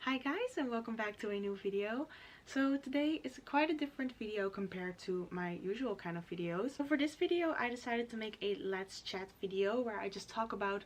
Hi guys, and welcome back to a new video. So today is quite a different video compared to my usual kind of videos. So for this video I decided to make a let's chat video where I just talk about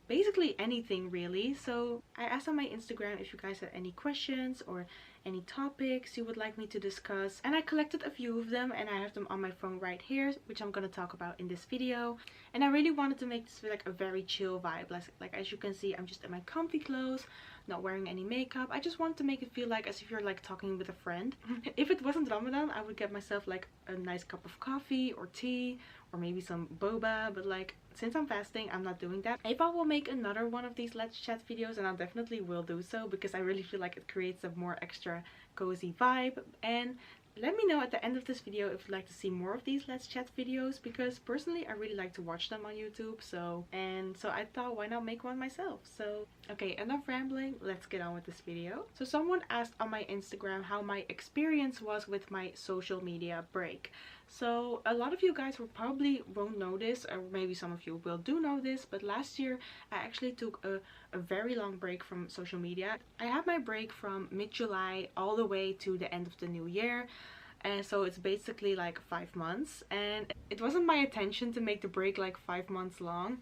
basically anything really. So I asked on my Instagram if you guys had any questions or any topics you would like me to discuss, and I collected a few of them and I have them on my phone right here, which I'm gonna talk about in this video. And I really wanted to make this like a very chill vibe, like as you can see I'm just in my comfy clothes, not wearing any makeup. I just wanted to make it feel like as if you're like talking with a friend. If it wasn't Ramadan I would get myself like a nice cup of coffee or tea or maybe some boba, but like since I'm fasting I'm not doing that. If I will make another one of these let's chat videos, and I definitely will do so because I really feel like it creates a more extra cozy vibe. And let me know at the end of this video if you'd like to see more of these let's chat videos, because personally I really like to watch them on YouTube. So I thought, why not make one myself? So okay, enough rambling, let's get on with this video. So someone asked on my Instagram how my experience was with my social media break. So a lot of you guys will probably won't know this, or maybe some of you will do know this, but last year I actually took a very long break from social media. I had my break from mid-July all the way to the end of the new year. And so it's basically like 5 months, and it wasn't my intention to make the break like 5 months long.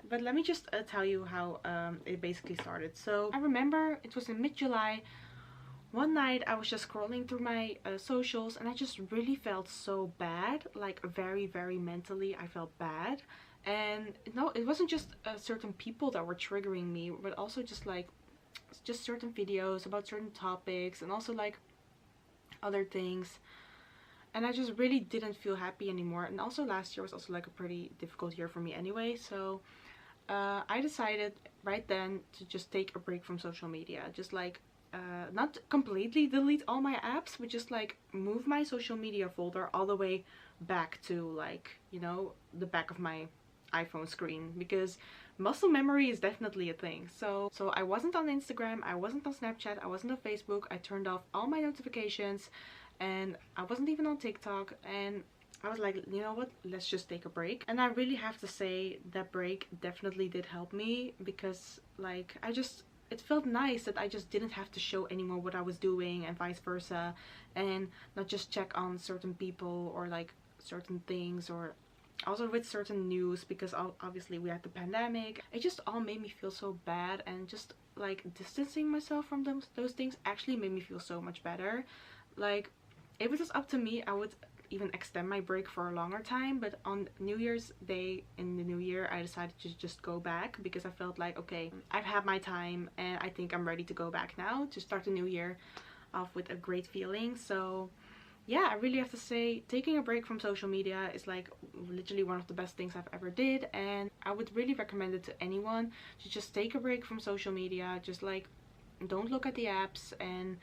But let me just tell you how it basically started. So I remember it was in mid-July. One night I was just scrolling through my socials and I just really felt so bad, like very mentally I felt bad. And no, it wasn't just certain people that were triggering me, but also just certain videos about certain topics and also like other things. And I just really didn't feel happy anymore. And also last year was also like a pretty difficult year for me anyway. So I decided right then to just take a break from social media. Just like not completely delete all my apps, but just like move my social media folder all the way back to, like, you know, the back of my iPhone screen, because muscle memory is definitely a thing. So I wasn't on Instagram, I wasn't on Snapchat, I wasn't on Facebook. I turned off all my notifications and I wasn't even on TikTok. And I was like, you know what, let's just take a break. And I really have to say that break definitely did help me, because like it felt nice that I just didn't have to show anymore what I was doing and vice versa, and not just check on certain people or like certain things, or also with certain news, because obviously we had the pandemic. It just all made me feel so bad, and just like distancing myself from those things actually made me feel so much better. Like if it was up to me I would even extend my break for a longer time, but on New Year's Day in the new year I decided to just go back, because I felt like, okay, I've had my time and I think I'm ready to go back now to start the new year off with a great feeling. So yeah, I really have to say taking a break from social media is like literally one of the best things I've ever did, and I would really recommend it to anyone to just take a break from social media. Just like don't look at the apps. And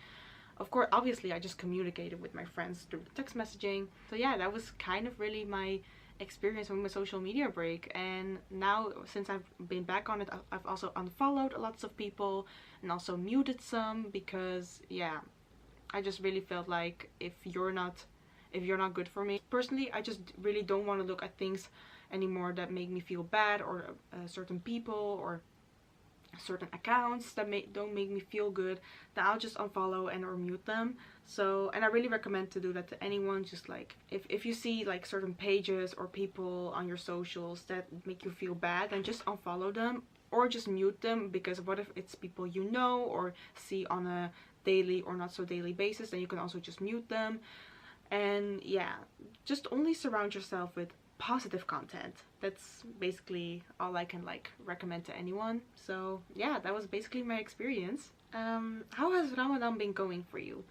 of course, obviously I just communicated with my friends through text messaging. So yeah, that was kind of really my experience with my social media break. And now since I've been back on it, I've also unfollowed lots of people and also muted some, because yeah, I just really felt like if you're not good for me personally, I just really don't want to look at things anymore that make me feel bad, or certain people or certain accounts that don't make me feel good, then I'll just unfollow and or mute them. So, and I really recommend to do that to anyone. Just like if you see like certain pages or people on your socials that make you feel bad, then just unfollow them or just mute them, because what if it's people you know or see on a daily or not so daily basis, then you can also just mute them. And yeah, just only surround yourself with positive content. That's basically all I can like recommend to anyone. So yeah, that was basically my experience. How has Ramadan been going for you?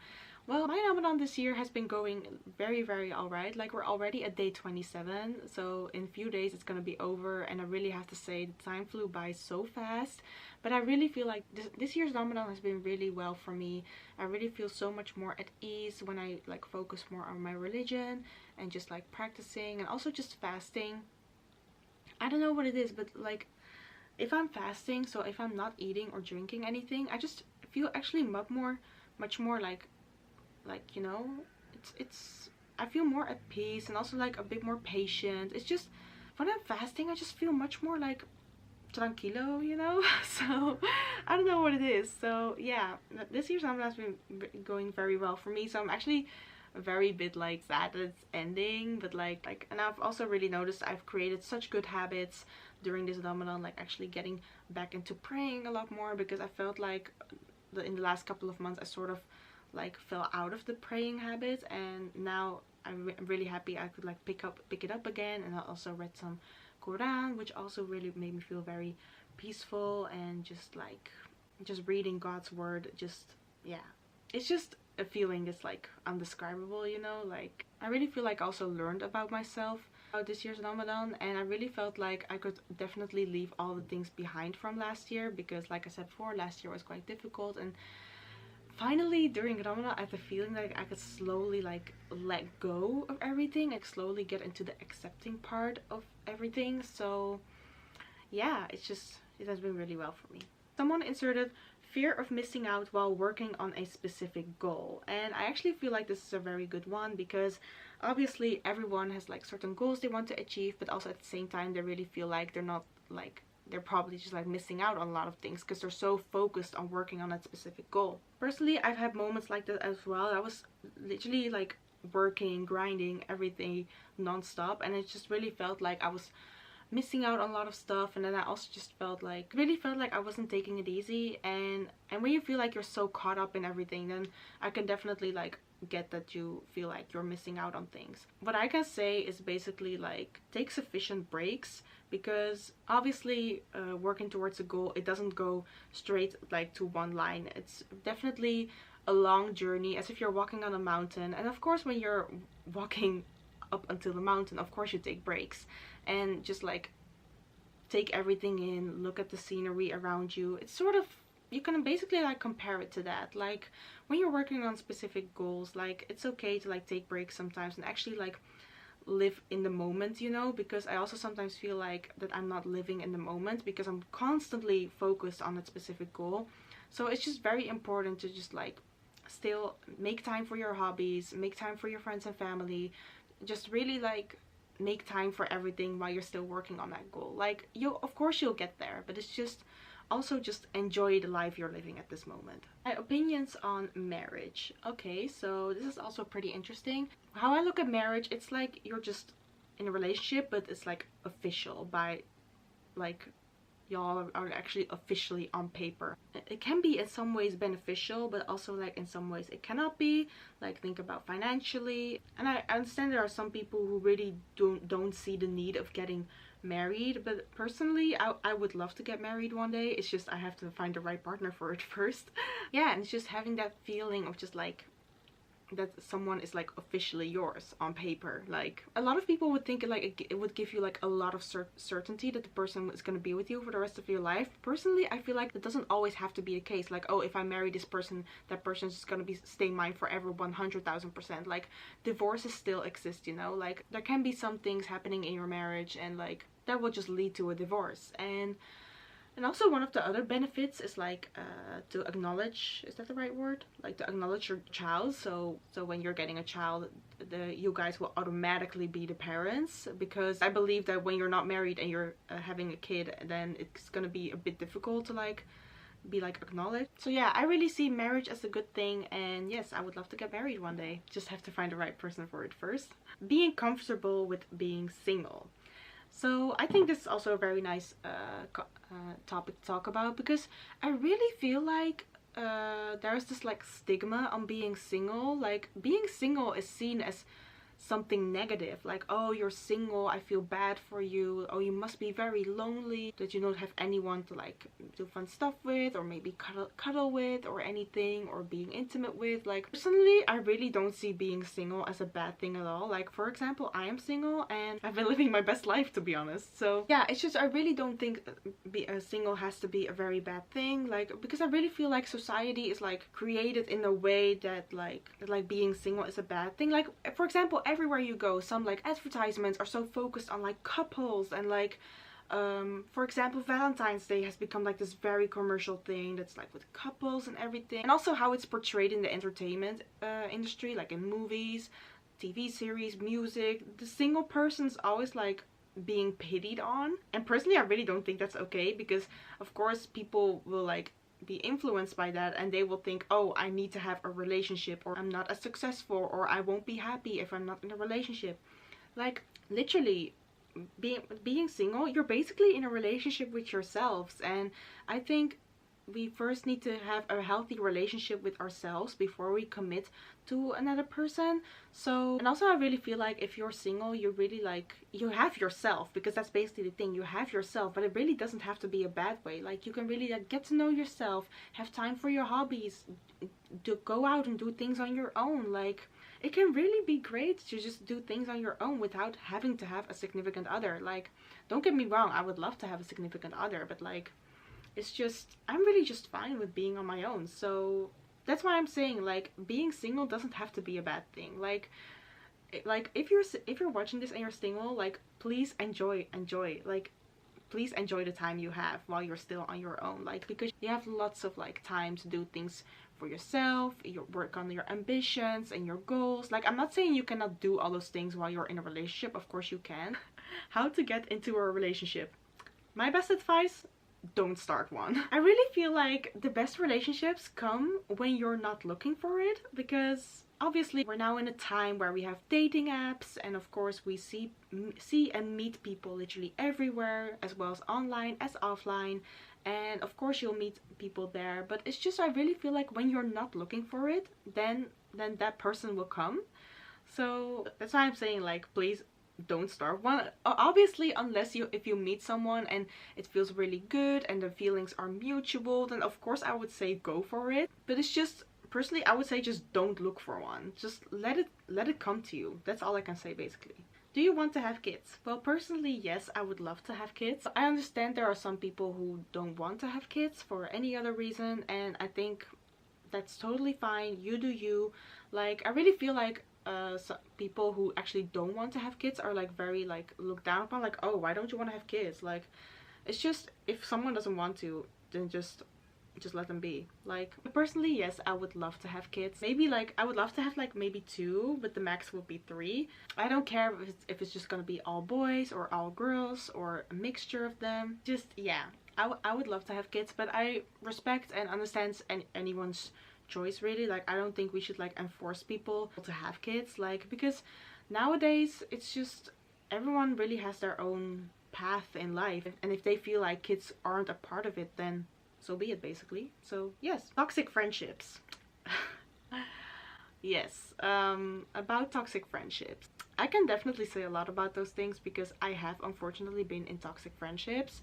Well, my Ramadan this year has been going very alright. Like we're already at day 27, so in a few days it's gonna be over, and I really have to say the time flew by so fast. But I really feel like this year's Ramadan has been really well for me. I really feel so much more at ease when I like focus more on my religion and just like practicing, and also just fasting. I don't know what it is, but like if I'm fasting, so if I'm not eating or drinking anything, I just feel actually much more like you know, it's I feel more at peace and also like a bit more patient. It's just when I'm fasting I just feel much more like tranquilo, you know. So I don't know what it is. So yeah, this year's Ramadan has been going very well for me. So I'm actually a very bit like sad that it's ending, but like and I've also really noticed I've created such good habits during this Ramadan, like actually getting back into praying a lot more, because I felt like in the last couple of months I sort of like fell out of the praying habit, and now I'm really happy I could like pick it up again. And I also read some Quran, which also really made me feel very peaceful, and just reading God's word, just yeah, it's just a feeling that's like undescribable, you know. Like I really feel like I also learned about myself this year's Ramadan, and I really felt like I could definitely leave all the things behind from last year, because like I said before, last year was quite difficult, and finally during Ramadan I had the feeling like I could slowly like let go of everything, like slowly get into the accepting part of everything. So yeah, it has been really well for me. Someone inserted fear of missing out while working on a specific goal, and I actually feel like this is a very good one, because obviously everyone has like certain goals they want to achieve, but also at the same time they really feel like they're probably just like missing out on a lot of things because they're so focused on working on that specific goal. Personally, I've had moments like that as well. I was literally like working, grinding, everything non-stop, and it just really felt like I was missing out on a lot of stuff. And then I also just really felt like I wasn't taking it easy, and when you feel like you're so caught up in everything, then I can definitely like get that you feel like you're missing out on things. What I can say is basically like take sufficient breaks, because obviously working towards a goal, it doesn't go straight like to one line. It's definitely a long journey, as if you're walking on a mountain. And of course when you're walking up until the mountain, of course you take breaks and just like take everything in, look at the scenery around you. It's sort of, you can basically like compare it to that. Like when you're working on specific goals, like it's okay to like take breaks sometimes and actually like live in the moment, you know, because I also sometimes feel like that I'm not living in the moment because I'm constantly focused on that specific goal. So it's just very important to just like still make time for your hobbies, make time for your friends and family, just really like make time for everything while you're still working on that goal. Like of course you'll get there, but it's just also just enjoy the life you're living at this moment. My opinions on marriage. Okay, so this is also pretty interesting. How I look at marriage, it's like you're just in a relationship, but it's like official by like y'all are actually officially on paper. It can be in some ways beneficial, but also like in some ways it cannot be. Like think about financially, and I understand there are some people who really don't see the need of getting married, but personally I would love to get married one day. It's just I have to find the right partner for it first. Yeah, and it's just having that feeling of just like that someone is like officially yours on paper. Like a lot of people would think it would give you like a lot of certainty that the person is going to be with you for the rest of your life. Personally, I feel like that doesn't always have to be the case. Like, oh, if I marry this person, that person's just going to stay mine forever 100,000%. Like divorces still exist, you know. Like there can be some things happening in your marriage and like that will just lead to a divorce. And also one of the other benefits is like to acknowledge, is that the right word? Like to acknowledge your child. So when you're getting a child, you guys will automatically be the parents, because I believe that when you're not married and you're having a kid, then it's gonna be a bit difficult to like be like acknowledged. So yeah, I really see marriage as a good thing, and yes, I would love to get married one day. Just have to find the right person for it first. Being comfortable with being single. So I think this is also a very nice topic to talk about, because I really feel like there's this like stigma on being single. Like being single is seen as something negative, like, oh, you're single, I feel bad for you, oh, you must be very lonely that you don't have anyone to like do fun stuff with, or maybe cuddle with, or anything, or being intimate with. Like personally, I really don't see being single as a bad thing at all. Like for example, I am single and I've been living my best life, to be honest. So yeah, it's just I really don't think being single has to be a very bad thing, like because I really feel like society is like created in a way that like being single is a bad thing. Like for example, everywhere you go, some like advertisements are so focused on like couples, and like for example, Valentine's Day has become like this very commercial thing that's like with couples and everything. And also how it's portrayed in the entertainment industry, like in movies, TV series, music. The single person's always like being pitied on. And personally, I really don't think that's okay, because of course people will like be influenced by that, and they will think, oh, I need to have a relationship, or I'm not as successful, or I won't be happy if I'm not in a relationship. Like, literally, being single, you're basically in a relationship with yourselves. And I think we first need to have a healthy relationship with ourselves before we commit to another person. So, and also I really feel like if you're single, you really like, you have yourself, because that's basically the thing, you have yourself. But it really doesn't have to be a bad way. Like, you can really like get to know yourself, have time for your hobbies, to go out and do things on your own. Like, it can really be great to just do things on your own without having to have a significant other. Like, don't get me wrong, I would love to have a significant other, but like, it's just, I'm really just fine with being on my own. So that's why I'm saying, like, being single doesn't have to be a bad thing. Like if you're watching this and you're single, like, please enjoy, like, please enjoy the time you have while you're still on your own. Like, because you have lots of like time to do things for yourself, you work on your ambitions and your goals. Like, I'm not saying you cannot do all those things while you're in a relationship, of course you can. How to get into a relationship. My best advice: don't start one. I really feel like the best relationships come when you're not looking for it, because obviously we're now in a time where we have dating apps, and of course we see and meet people literally everywhere, as well as online as offline. And of course you'll meet people there, but it's just, I really feel like when you're not looking for it, then that person will come. So that's why I'm saying, like, please don't start one. Obviously, unless if you meet someone and it feels really good and the feelings are mutual, then of course I would say go for it. But it's just, personally, I would say just don't look for one. Just let it come to you. That's all I can say, basically. Do you want to have kids? Well, personally, yes, I would love to have kids. I understand there are some people who don't want to have kids for any other reason, and I think that's totally fine. You do you. Like, I really feel like some people who actually don't want to have kids are like very like looked down upon. Like, oh, why don't you want to have kids? Like, it's just, if someone doesn't want to, then just let them be. Like, personally, yes, I would love to have kids. Maybe like, I would love to have like maybe 2, but the max would be 3. I don't care if it's just gonna be all boys or all girls or a mixture of them. Just, yeah, I would love to have kids, but I respect and understand anyone's choice, really. Like, I don't think we should like enforce people to have kids, like, because nowadays it's just, everyone really has their own path in life, and if they feel like kids aren't a part of it, then so be it, basically. So yes. Toxic friendships. Yes, about toxic friendships, I can definitely say a lot about those things, because I have unfortunately been in toxic friendships.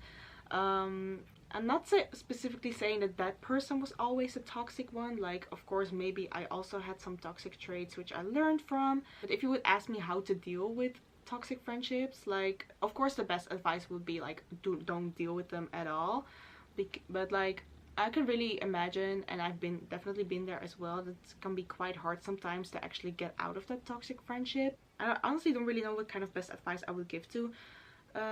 I'm not specifically saying that person was always a toxic one. Like, of course, maybe I also had some toxic traits which I learned from. But if you would ask me how to deal with toxic friendships, like, of course the best advice would be like, don't deal with them at all. But like, I can really imagine, and I've definitely been there as well, that it can be quite hard sometimes to actually get out of that toxic friendship. I honestly don't really know what kind of best advice I would give to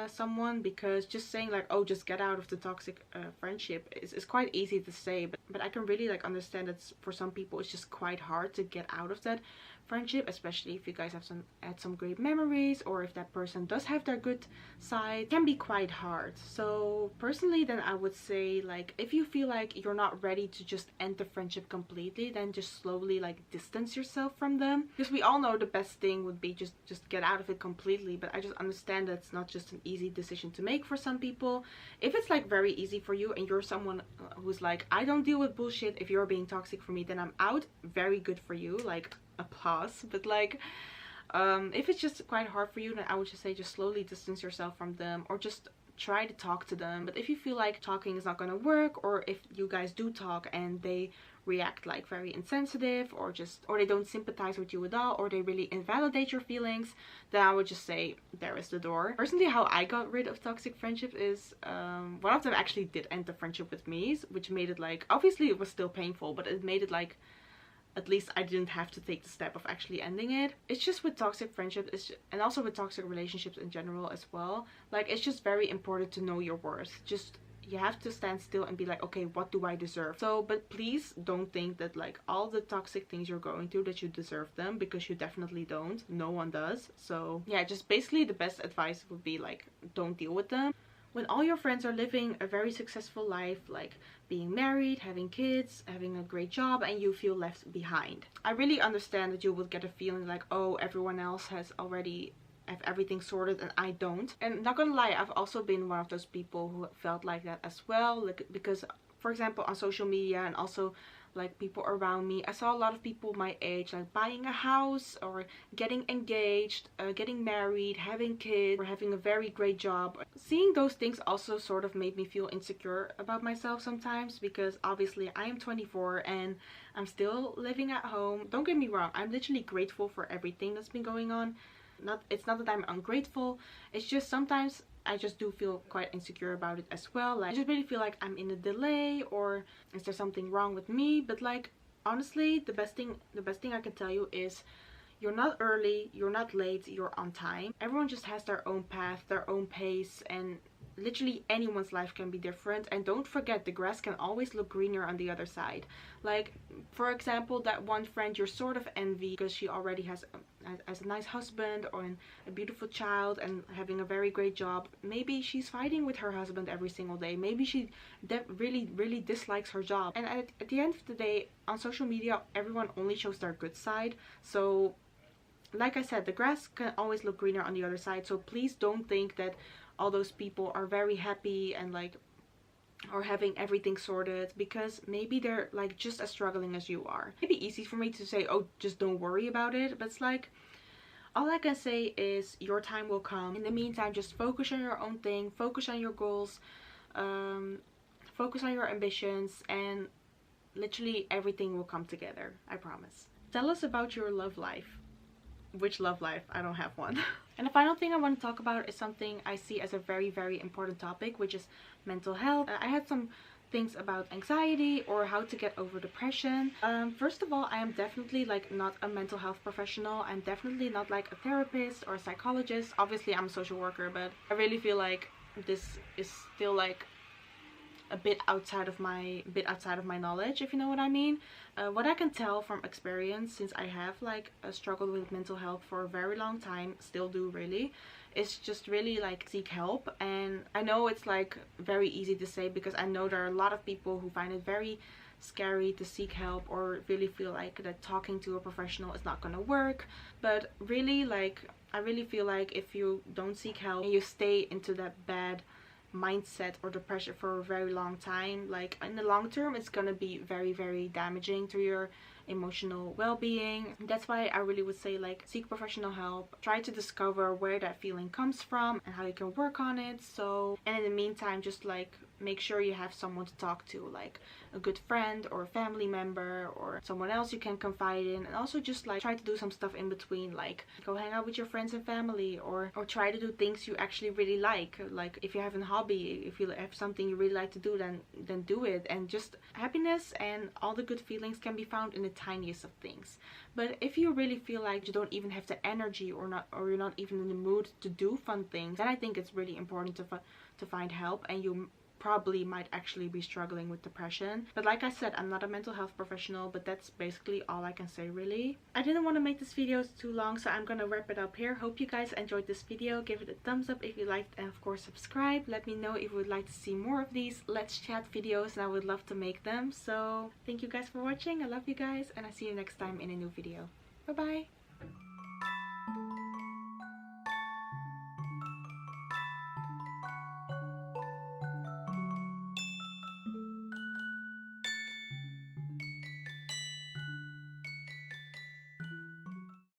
someone, because just saying like, oh, just get out of the toxic friendship is quite easy to say, but I can really like understand that for some people it's just quite hard to get out of that friendship, especially if you guys have had some great memories, or if that person does have their good side. It can be quite hard. So personally, then I would say, like, if you feel like you're not ready to just end the friendship completely, then just slowly like distance yourself from them, because we all know the best thing would be just get out of it completely. But I just understand that it's not just an easy decision to make for some people. If it's like very easy for you and you're someone who's like, I don't deal with bullshit, if you're being toxic for me, then I'm out. Very good for you, like, applause. But like, if it's just quite hard for you, then I would just say just slowly distance yourself from them, or just try to talk to them. But if you feel like talking is not gonna work, or if you guys do talk and they react like very insensitive, or they don't sympathize with you at all, or they really invalidate your feelings, then I would just say there is the door. Personally, how I got rid of toxic friendship is, one of them actually did end the friendship with me, which made it like, obviously it was still painful, but it made it like, at least I didn't have to take the step of actually ending it. It's just with toxic friendships, and also with toxic relationships in general as well, like, it's just very important to know your worth. Just you have to stand still and be like, okay, what do I deserve? So, but please don't think that like all the toxic things you're going through that you deserve them, because you definitely don't. No one does. So yeah, just basically the best advice would be like, don't deal with them. When all your friends are living a very successful life, like being married, having kids, having a great job, and you feel left behind, I really understand that you would get a feeling like, oh, everyone else has already have everything sorted and I don't. And not gonna lie, I've also been one of those people who felt like that as well, like, because for example on social media and also like people around me, I saw a lot of people my age like buying a house or getting engaged, getting married, having kids, or having a very great job. Seeing those things also sort of made me feel insecure about myself sometimes, because obviously I am 24 and I'm still living at home. Don't get me wrong, I'm literally grateful for everything that's been going on. It's not that I'm ungrateful, it's just sometimes I just do feel quite insecure about it as well. Like I just really feel like I'm in a delay, or is there something wrong with me? But like honestly, the best thing I can tell you is you're not early, you're not late, you're on time. Everyone just has their own path, their own pace, and literally anyone's life can be different. And don't forget, the grass can always look greener on the other side. Like for example, that one friend you're sort of envy because she already has a nice husband or a beautiful child and having a very great job. Maybe she's fighting with her husband every single day. Maybe she really dislikes her job. And at the end of the day, on social media, everyone only shows their good side. So like I said, the grass can always look greener on the other side. So please don't think that all those people are very happy and like or having everything sorted, because maybe they're like just as struggling as you are. It'd be easy for me to say, oh, just don't worry about it, but it's like, all I can say is your time will come. In the meantime, just focus on your own thing, focus on your goals, focus on your ambitions, and literally everything will come together, I promise. Tell us about your love life. Which love life? I don't have one. And the final thing I want to talk about is something I see as a very important topic, which is mental health. I had some things about anxiety or how to get over depression. First of all, I am definitely like not a mental health professional. I'm definitely not like a therapist or a psychologist. Obviously I'm a social worker, but I really feel like this is still like a bit outside of my knowledge, if you know what I mean. What I can tell from experience, since I have like struggled with mental health for a very long time, still do really, is just really like seek help. And I know it's like very easy to say, because I know there are a lot of people who find it very scary to seek help or really feel like that talking to a professional is not gonna work. But really, like, I really feel like if you don't seek help and you stay into that bad mindset or depression for a very long time, like in the long term it's gonna be very damaging to your emotional well-being. That's why I really would say like seek professional help, try to discover where that feeling comes from and how you can work on it. So, and in the meantime, just like make sure you have someone to talk to, like a good friend or a family member or someone else you can confide in. And also just like try to do some stuff in between, like go hang out with your friends and family, or try to do things you actually really like if you have a hobby, if you have something you really like to do, then do it. And just happiness and all the good feelings can be found in the tiniest of things. But if you really feel like you don't even have the energy or you're not even in the mood to do fun things, then I think it's really important to find help. And you probably might actually be struggling with depression. But like I said, I'm not a mental health professional, but that's basically all I can say really. I didn't want to make this video too long, so I'm gonna wrap it up here. Hope you guys enjoyed this video. Give it a thumbs up if you liked, and of course subscribe. Let me know if you would like to see more of these Let's Chat videos, and I would love to make them. So thank you guys for watching. I love you guys, and I see you next time in a new video. Bye bye.